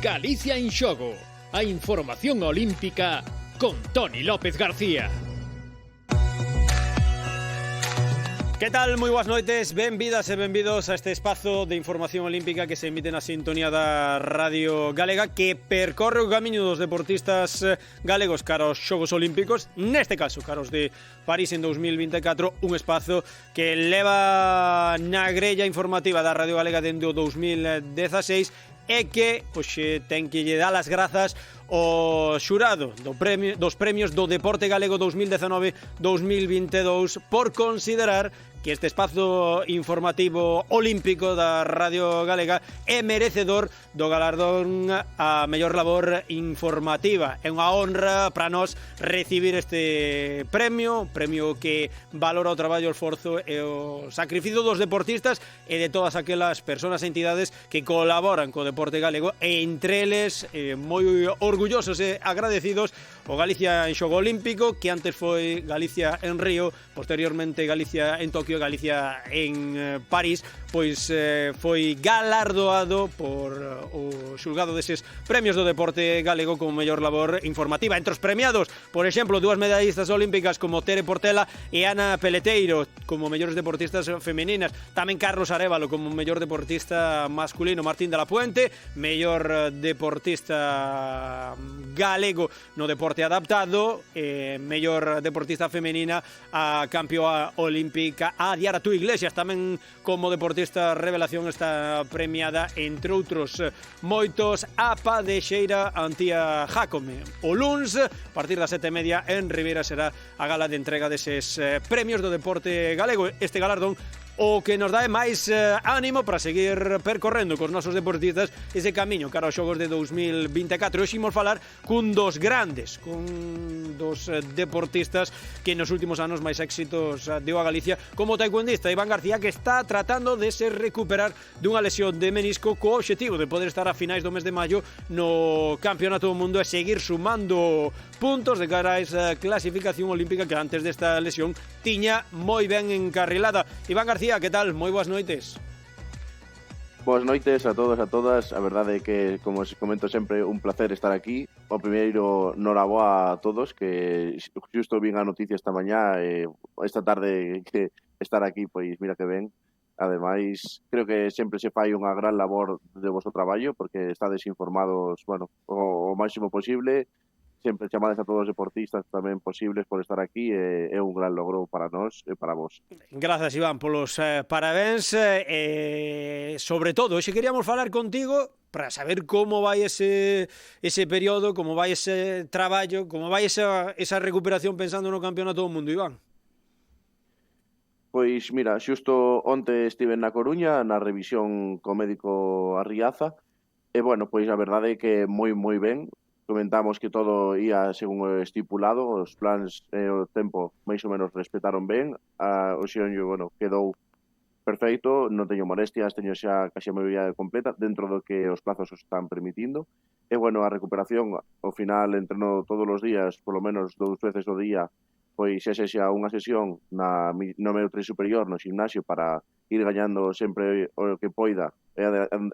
Galicia en Xogo, a información olímpica con Toni López García. Que tal? Moi boas noites, benvidas e benvidos a este espazo de información olímpica que se emite na sintonía da Radio Galega, que percorre o camiño dos deportistas galegos cara aos Xogos Olímpicos, neste caso cara aos de París en 2024, un espazo que leva na grella informativa da Radio Galega dende o 2016 e que hoxe ten que lle dar as grazas ao xurado dos premios do Deporte Galego 2019-2022 por considerar que este espazo informativo olímpico da Radio Galega é merecedor do galardón a mellor labor informativa. É unha honra para nós recibir este premio que valora o traballo, o esforzo e o sacrificio dos deportistas e de todas aquelas persoas e entidades que colaboran co deporte galego, e entre eles moi orgullosos e agradecidos o Galicia en Xogo Olímpico, que antes foi Galicia en Río, posteriormente Galicia en Tokio, Galicia en París, pois foi galardoado por o xulgado deses premios do deporte galego como mellor labor informativa. Entre os premiados, por exemplo, dúas medallistas olímpicas como Tere Portela e Ana Peleteiro como mellores deportistas femeninas, tamén Carlos Arévalo como mellor deportista masculino, Martín de la Puente, mellor deportista galego no deporte adaptado, mellor deportista femenina a campeoa olímpica a Diara Tú Iglesias, tamén como deportista revelación está premiada entre outros moitos a Padexeira Antía Jácome. O luns, a partir das 7:30 en Ribeira será a gala de entrega deses premios do deporte galego. Este galardón o que nos dá máis ánimo para seguir percorrendo cos nosos deportistas ese camiño cara aos Xogos de 2024. Hoxe imos falar cun dos grandes, cun dos deportistas que nos últimos anos máis éxitos deu a Galicia como taekwondista, Iván García, que está tratando de se recuperar dunha lesión de menisco co obxectivo de poder estar a finais do mes de maio no Campeonato do Mundo e seguir sumando puntos de cara a esa clasificación olímpica que antes desta lesión tiña moi ben encarrilada. Iván García, que tal? Moi boas noites. Boas noites a todos, a todas. A verdade é que, como os comento sempre, un placer estar aquí. O primeiro, noraboa a todos, que xusto vin a noticia esta mañá e esta tarde que estar aquí, pois mira que ben. Ademais, creo que sempre se fai unha gran labor de vosso traballo, porque estades informados, bueno, o máximo posible. Sempre chamades a todos os deportistas tamén posibles por estar aquí, é un gran logro para nós e para vos. Grazas, Iván, polos parabéns. Sobre todo, hoxe queríamos falar contigo para saber como vai ese período, como vai ese traballo, como vai esa recuperación pensando no Campeonato do Mundo, Iván. Pois mira, xusto onte estive na Coruña na revisión co médico Arriaza e bueno, pois a verdade é que moi ben. Comentamos que todo ia según o estipulado, os plans e o tempo máis ou menos respetaron ben, o xeonllo, bueno, quedou perfeito, non teño molestias, teño xa casi a movilidade completa dentro do que os plazos os están permitindo, e bueno, a recuperación, ao final, entreno todos os días, polo menos 2 veces ao día, pois xa unha sesión no meu tren superior no gimnasio para ir gañando sempre o que poida e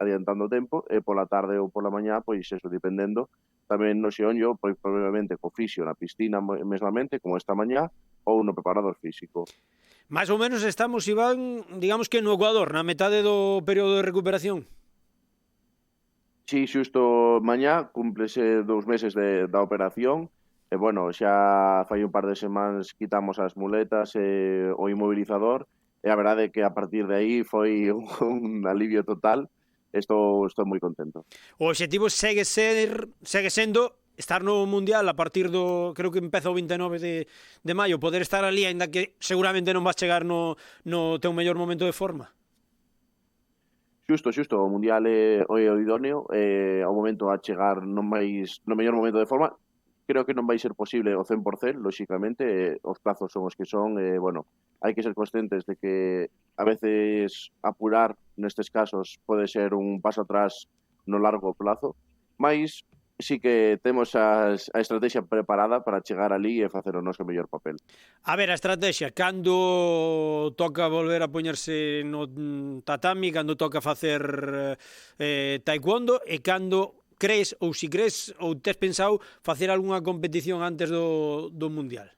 adiantando o tempo, e pola tarde ou pola mañá, pois eso, dependendo, tamén no xeonllo, pois probablemente co fisio na piscina mesmamente, como esta mañá, ou no preparador físico. Mais ou menos estamos, Iván, digamos que no Ecuador, na metade do período de recuperación. Sí, xusto mañá cúmplese 2 meses da operación, e bueno, xa fai un par de semanas quitamos as muletas e o inmobilizador, e a verdade é que a partir de aí foi un alivio total. Estou moi contento. O obxectivo segue sendo estar no Mundial a partir do, creo que empeza o 29 de maio, poder estar ali, ainda que seguramente non vas chegar no teu mellor momento de forma. Xusto, o Mundial é o idóneo, ao momento a chegar no mellor momento de forma. Creo que non vai ser posible o 100%, lóxicamente, os plazos son os que son, bueno, hai que ser conscientes de que a veces apurar nestes casos pode ser un paso atrás no largo plazo, mas sí que temos a estrategia preparada para chegar ali e facer o noso mellor papel. A ver, a estrategia, cando toca volver a poñerse no tatami, cando toca facer taekwondo e cando crees, ou si crees, ou tes pensado facer algunha competición antes do Mundial?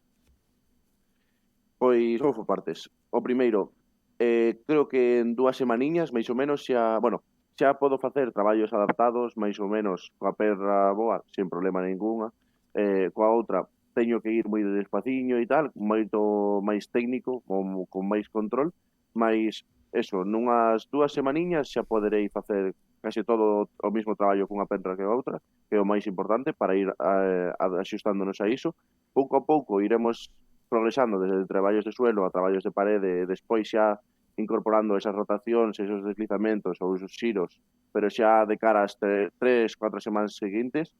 Pois vou por partes. O primeiro, creo que en 2 semaniñas, máis ou menos, xa podo facer traballos adaptados, máis ou menos, coa perra boa, sen problema ningunha. Coa outra, teño que ir moi despaciño e tal, moito máis técnico, con máis control, mas eso, nunhas 2 semaniñas xa poderei facer case todo o mismo traballo cunha perra que outra, que é o máis importante para ir axustándonos a iso. Pouco a pouco iremos progresando desde traballos de suelo a traballos de parede, despois xa incorporando esas rotacións, esos deslizamentos ou esos xiros, pero xa de cara ás 3-4 semanas seguintes,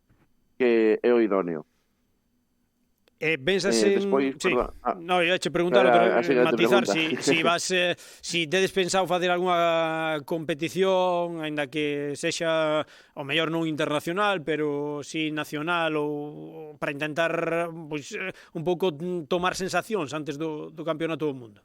que é o idóneo. Pensas en... Despois, sí. perdón, No, eu che preguntalo, pero matizar pregunta. si tedes pensado facer algunha competición, aínda que sexa o mellor non internacional, pero si nacional, ou para intentar pois, un pouco tomar sensacións antes do campeonato do mundo.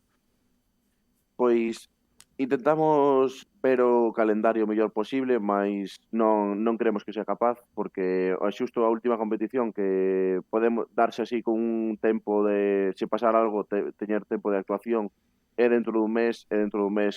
Pois intentamos ver o calendario o mellor posible, mas non creemos que sea capaz, porque xusto a última competición que podemos darse así con un tempo de, se pasar algo, teñer tempo de actuación, é dentro dun mes,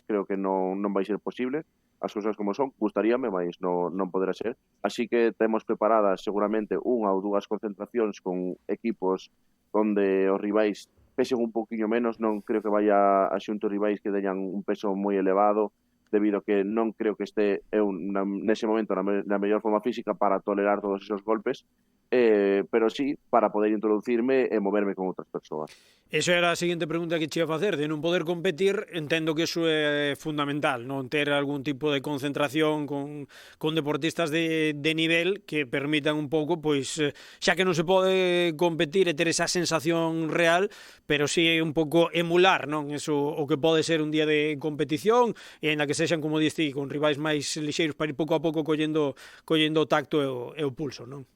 creo que non vai ser posible, as cousas como son, gustaríame, mas non poderá ser. Así que temos preparadas seguramente unha ou dúas concentracións con equipos onde os rivais pesen un poquinho menos, non creo que vaya a xunto rivais que teñan un peso moi elevado, debido a que non creo que este nese momento na mellor forma física para tolerar todos esos golpes, pero sí para poder introducirme e moverme con outras persoas. Eso era a seguinte pregunta que che ia facer, de non poder competir, entendo que iso é fundamental, non ter algún tipo de concentración con deportistas de nivel que permitan un pouco, pois, xa que non se pode competir e ter esa sensación real, pero sí un pouco emular, non, eso o que pode ser un día de competición, e ainda que sexan, como diste, con rivais máis lixeiros para ir pouco a pouco collendo o tacto e o pulso, non?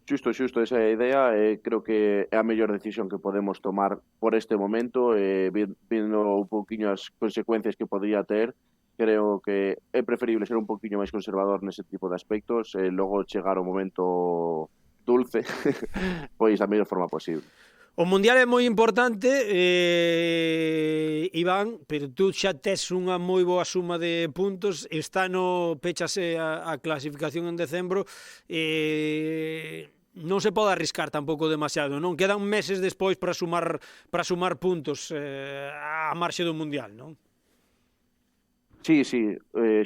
Xusto, esa é a idea, creo que é a mellor decisión que podemos tomar por este momento, vendo un pouquiño as consecuencias que podría ter, creo que é preferible ser un pouquiño máis conservador nese tipo de aspectos e logo chegar o momento dulce, pois a mellor forma posible. O Mundial é moi importante, Iván, pero tú xa tes unha moi boa suma de puntos, este ano pechase a clasificación en decembro, non se pode arriscar tampouco demasiado, non? Quedan meses despois para sumar puntos a marxe do Mundial, non? Sí,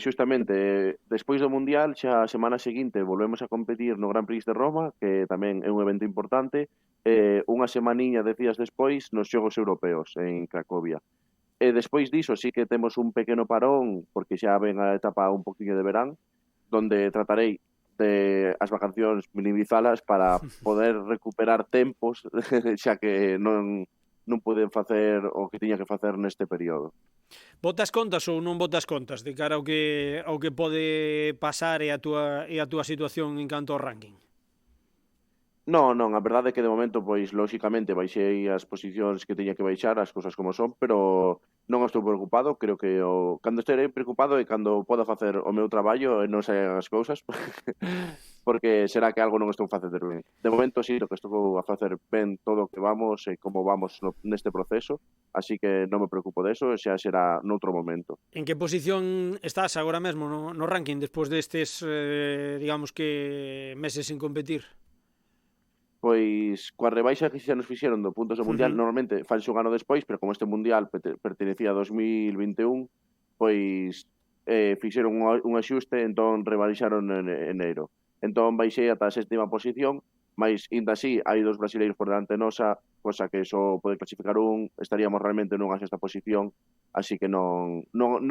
xustamente, despois do Mundial, xa a semana seguinte volvemos a competir no Gran Prix de Roma, que tamén é un evento importante, unha semaniña de días despois nos Xogos Europeos en Cracovia. E despois diso sí que temos un pequeno parón, porque xa ven a etapa un poquinho de verán, donde tratarei de as vacacións minimizalas para poder recuperar tempos, xa que non puiden facer o que tiña que facer neste período. Botas contas ou non botas contas de cara ao que pode pasar e a túa situación en canto ao ranking? Non, a verdade é que de momento, pois, lóxicamente, baixei as posicións que teña que baixar, as cousas como son, pero non estou preocupado, creo que cando estarei preocupado é cando poda facer o meu traballo e non saian as cousas, porque será que algo non estou facendo ben. De momento, sí, que estou a facer ben todo o que vamos e como vamos neste proceso, así que non me preocupo deso, xa será noutro momento. En que posición estás agora mesmo no ranking, despois destes, digamos que, meses sin competir? Pois coa rebaixa que xa nos fixeron do puntos do Mundial, normalmente fanse un ano despois, pero como este Mundial pertenecía a 2021, pois fixeron un axuste, entón rebaixaron en enero. Entón baixei ata a 7ª posición, mas ainda así hai 2 brasileiros por delante nosa, cosa que só pode clasificar un, estaríamos realmente nunha 6ª posición, así que non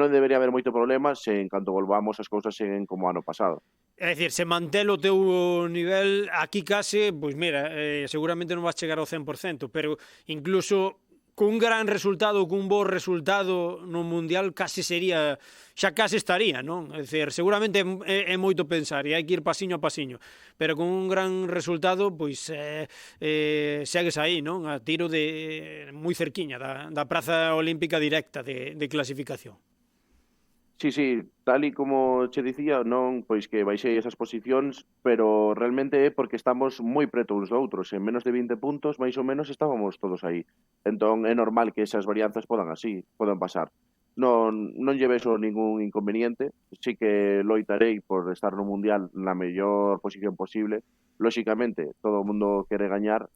debería haber moito problema se en canto volvamos as cousas seguen como ano pasado. É dicir, se mantén o teu nivel aquí case, pois mira, seguramente non vas chegar ao 100%, pero incluso cun gran resultado, cun bo resultado no Mundial case sería, xa case estaría, non? É dicir, seguramente é moito pensar e hai que ir pasiño a pasiño, pero con un gran resultado, pois segues aí, non? A tiro de moi cerquiña da praza olímpica directa de clasificación. Sí, tal e como che dicía, non pois que baixei esas posicións, pero realmente é porque estamos moi preto uns doutros, en menos de 20 puntos, máis ou menos estábamos todos aí. Entón é normal que esas varianzas podan pasar. Non lle vexo ningún inconveniente, sí que loitarei por estar no Mundial na mellor posición posible. Lóxicamente, todo o mundo quere gañar,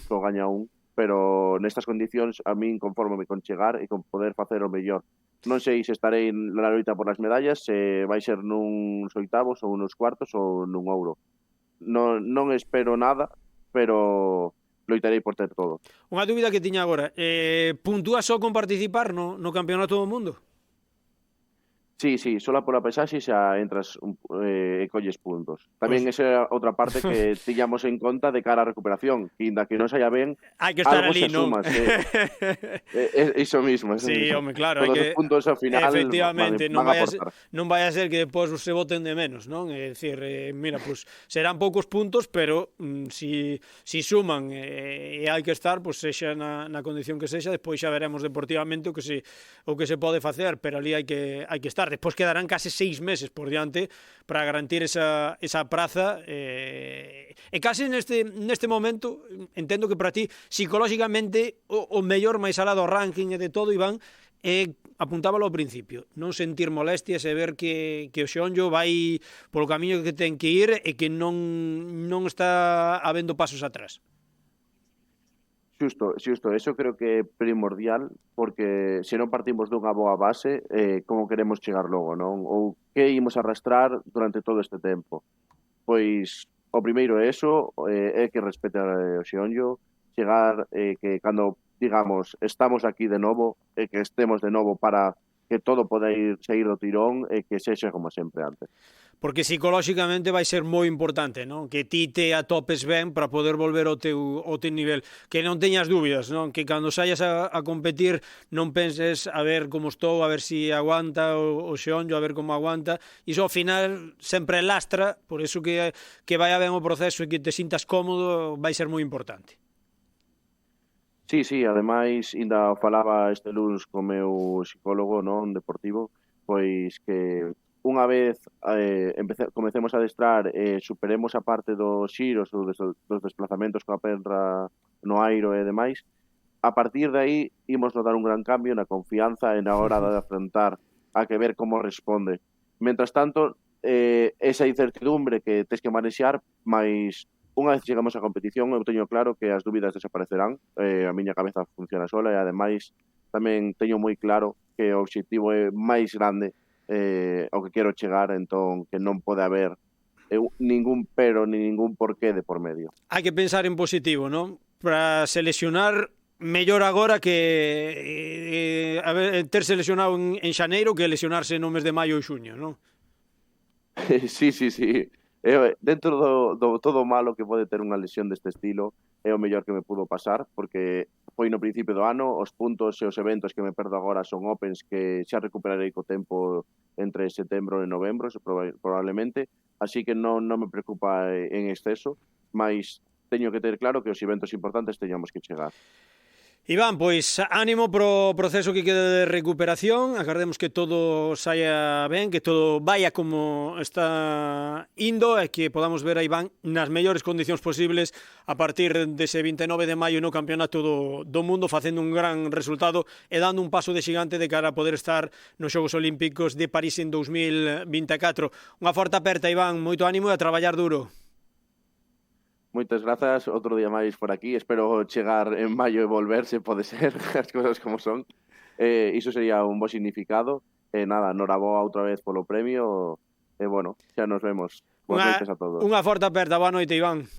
só gaña un, pero nestas condicións a min conformo con chegar e con poder facer o mellor. Non sei se estarei na loita por as medallas, se vai ser nuns oitavos ou nos cuartos ou nun ouro. Non espero nada, pero loitarei por ter todo. Unha dúbida que tiña agora, puntúas só con participar no Campeonato do Mundo? Sí, sola pola pesaxe xa entras e colles puntos. Tamén esa é outra parte que tiñamos en conta de cara á recuperación, que inda que non saia ben, hai que estar algo ali, se non? suma, iso mismo. Sí, home, claro, todos hai que... os puntos ao final efectivamente, van a aportar. Non vai a ser que depois se voten de menos, non? É dicir, mira, pues, serán poucos puntos, pero si suman e hai que estar, pues, sexa na condición que sexa, despois xa veremos deportivamente o que se pode facer, pero ali hai que estar. Despois quedarán case 6 meses por diante para garantir esa praza e case neste momento entendo que para ti psicolóxicamente o mellor máis alá do ranking e de todo, Iván, apuntábalo ao principio, non sentir molestias e ver que o xeonllo vai polo camiño que ten que ir e que non está habendo pasos atrás. Xusto, eso creo que é primordial, porque se non partimos dunha boa base, como queremos chegar logo, non? Ou que imos arrastrar durante todo este tempo? Pois, o primeiro é eso, é que respete o xeonllo, chegar que cando, digamos, estamos aquí de novo, e que estemos de novo para que todo poda sair do tirón e que sexa como sempre antes. Porque psicolóxicamente vai ser moi importante, non? Que ti te atopes ben para poder volver ao teu nivel. Que non teñas dúbidas, non? Que cando saias a competir non penses a ver como estou, a ver si aguanta o xeonllo, a ver como aguanta. Iso ao final sempre lastra, por iso que vai a ben o proceso e que te sintas cómodo vai ser moi importante. Sí, ademais, ainda falaba este luns co meu psicólogo, non, deportivo, pois que unha vez comecemos a adestrar e superemos a parte dos xiros ou dos desplazamentos coa perra no airo e demais, a partir de aí imos notar un gran cambio na confianza e na hora de afrontar a que ver como responde. Mentras tanto, esa incertidumbre que tes que manexar, máis unha vez chegamos á competición, eu teño claro que as dúbidas desaparecerán, a miña cabeza funciona sola e ademais tamén teño moi claro que o obxectivo é máis grande ao que quero chegar, entón que non pode haber ningún pero ni ningún porqué de por medio. Hai que pensar en positivo, non? Para seleccionar mellor agora que ter seleccionado en xaneiro que lesionarse no mes de maio ou xuño, non? Sí. Dentro do todo malo que pode ter unha lesión deste estilo, é o mellor que me pudo pasar, porque foi no principio do ano, os puntos e os eventos que me perdo agora son opens que xa recuperarei co tempo entre setembro e novembro, probablemente, así que non me preocupa en exceso, mas teño que ter claro que os eventos importantes teñamos que chegar. Iván, pois ánimo pro proceso que queda de recuperación, agardemos que todo saia ben, que todo vaya como está indo e que podamos ver a Iván nas mellores condicións posibles a partir dese 29 de maio no Campeonato do Mundo, facendo un gran resultado e dando un paso de xigante de cara a poder estar nos Xogos Olímpicos de París en 2024. Unha forte aperta, Iván, moito ánimo e a traballar duro. Moitas grazas, outro día máis por aquí, espero chegar en maio e volver, se pode ser, as cousas como son. Iso sería un bo significado, nada, noraboa outra vez polo premio, e bueno, xa nos vemos. Boas noites a todos. Unha forte aperta, boa noite, Iván.